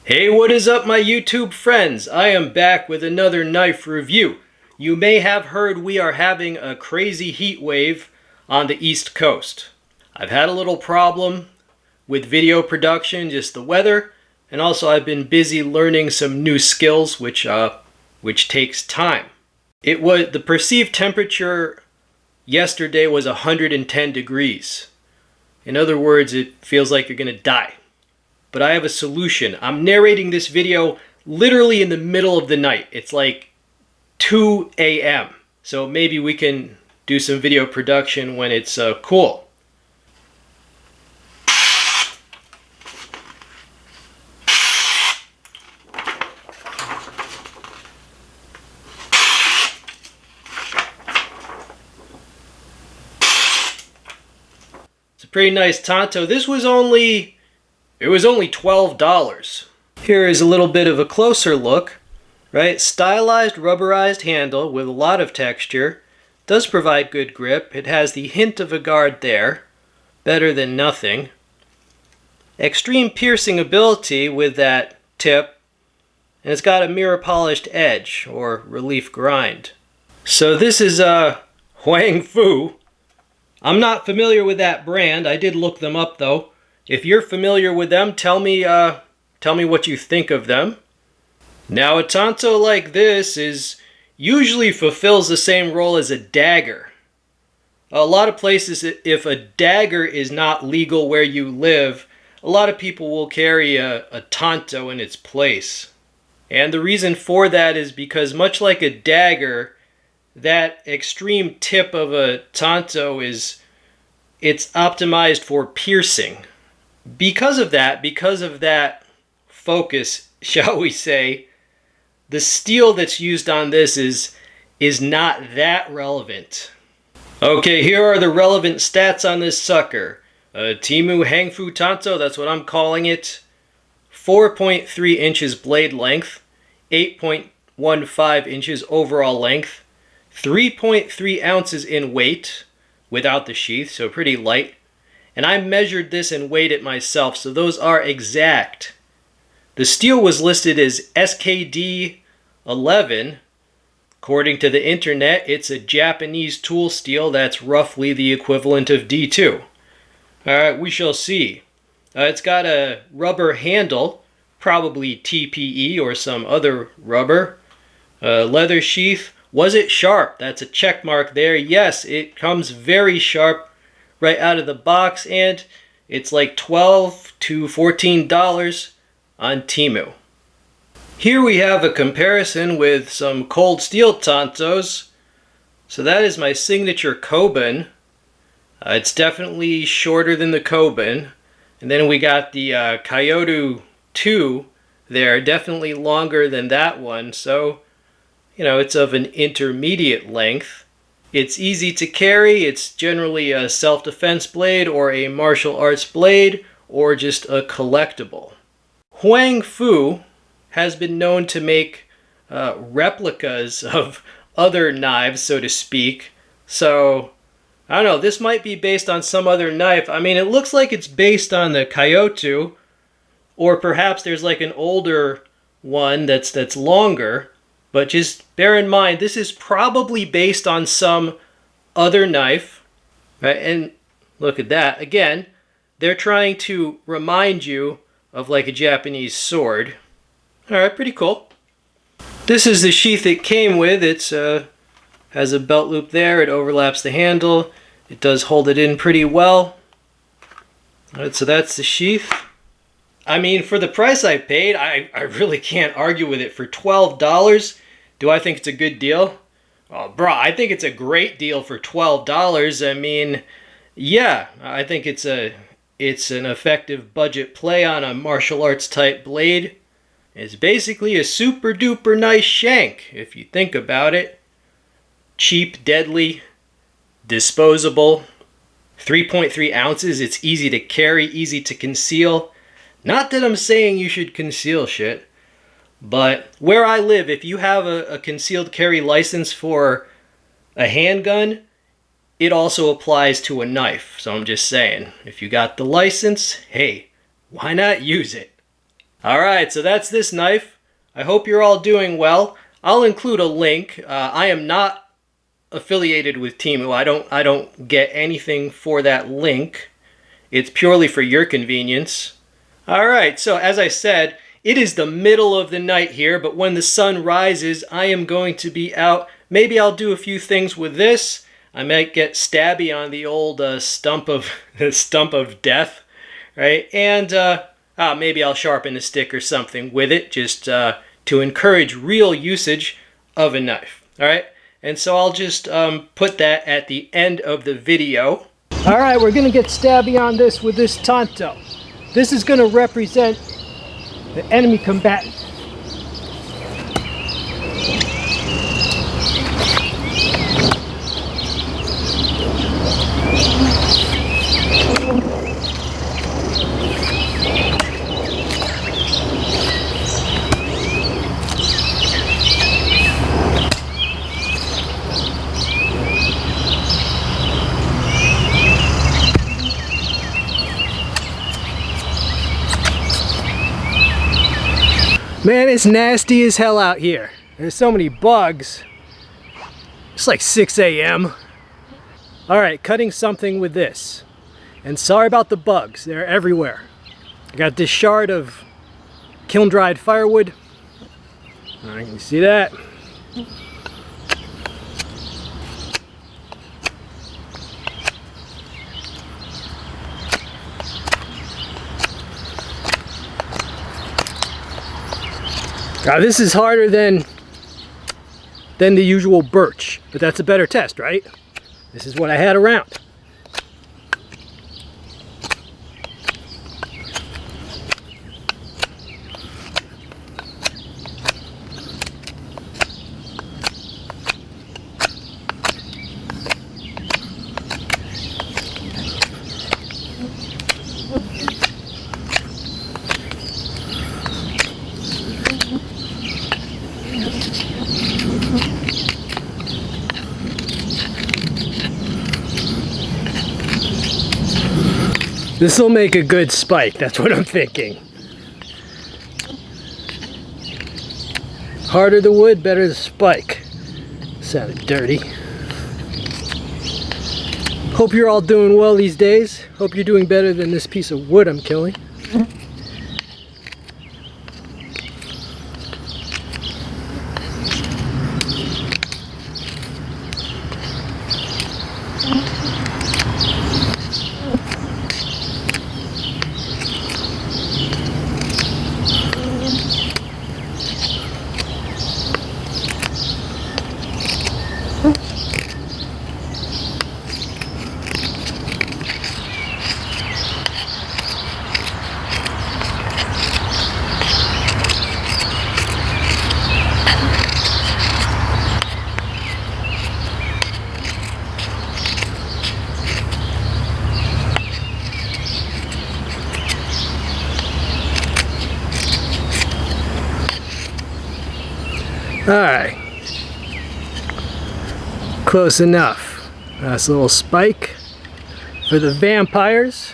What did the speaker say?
Hey, what is up my YouTube friends? I am back with another knife review. You may have heard we are having a crazy heat wave on the East Coast. I've had a little problem with video production, just the weather, and also I've been busy learning some new skills which takes time. The perceived temperature yesterday was 110 degrees. In other words, it feels like you're gonna die. But I have a solution. I'm narrating this video literally in the middle of the night. It's like 2 a.m. So maybe we can do some video production when it's cool. It's a pretty nice Tanto. This was only $12. Here is a little bit of a closer look, right? Stylized rubberized handle with a lot of texture. Does provide good grip. It has the hint of a guard there. Better than nothing. Extreme piercing ability with that tip. And it's got a mirror polished edge or relief grind. So this is Huang. I'm not familiar with that brand. I did look them up though. If you're familiar with them, tell me what you think of them. Now, a Tanto like this usually fulfills the same role as a dagger. A lot of places, if a dagger is not legal where you live, a lot of people will carry a Tanto in its place. And the reason for that is because much like a dagger, that extreme tip of a Tanto it's optimized for piercing. Because of that focus, shall we say, the steel that's used on this is not that relevant. Okay, here are the relevant stats on this sucker. Temu Hangfu Tanto, that's what I'm calling it. 4.3 inches blade length, 8.15 inches overall length, 3.3 ounces in weight without the sheath, so pretty light. And I measured this and weighed it myself, so those are exact. The steel was listed as SKD 11. According to the internet, it's a Japanese tool steel that's roughly the equivalent of D2. Alright, we shall see. It's got a rubber handle, probably TPE or some other rubber. Leather sheath. Was it sharp? That's a check mark there. Yes, it comes very sharp right out of the box, and it's like $12 to $14 on Temu. Here we have a comparison with some cold steel Tantos. So that is my signature Koban. It's definitely shorter than the Koban. And then we got the Kyoto 2 there, definitely longer than that one. So, it's of an intermediate length. It's easy to carry. It's generally a self-defense blade or a martial arts blade or just a collectible. Huang has been known to make replicas of other knives, so to speak. So, I don't know, this might be based on some other knife. I mean, it looks like it's based on the Kyoto, or perhaps there's like an older one that's longer. But just bear in mind, this is probably based on some other knife, right? And look at that. Again, they're trying to remind you of like a Japanese sword. All right, pretty cool. This is the sheath it came with. It's has a belt loop there. It overlaps the handle. It does hold it in pretty well. All right, so that's the sheath. I mean, for the price I paid, I really can't argue with it. For $12, do I think it's a good deal? Oh, bro, I think it's a great deal for $12. I mean, yeah, I think it's an effective budget play on a martial arts type blade. It's basically a super duper nice shank, if you think about it. Cheap, deadly, disposable. 3.3 ounces, it's easy to carry, easy to conceal. Not that I'm saying you should conceal shit. But where I live, if you have a concealed carry license for a handgun, it also applies to a knife. So I'm just saying, if you got the license, hey, why not use it? Alright, so that's this knife. I hope you're all doing well. I'll include a link. I am not affiliated with Temu. I don't get anything for that link. It's purely for your convenience. Alright, so as I said, it is the middle of the night here, but when the sun rises, I am going to be out. Maybe I'll do a few things with this. I might get stabby on the old stump of death, right? And maybe I'll sharpen a stick or something with it, just to encourage real usage of a knife. All right, and so I'll just put that at the end of the video. All right, we're gonna get stabby on this with this Tanto. This is gonna represent the enemy combatant. Man, it's nasty as hell out here. There's so many bugs. It's like 6 a.m. Alright, cutting something with this. And sorry about the bugs, they're everywhere. I got this shard of kiln-dried firewood. Alright, you see that? Now this is harder than the usual birch, but that's a better test, right? This is what I had around. This will make a good spike, that's what I'm thinking. Harder the wood, better the spike. Sounded dirty. Hope you're all doing well these days. Hope you're doing better than this piece of wood I'm killing. Alright, close enough. Nice little spike for the vampires.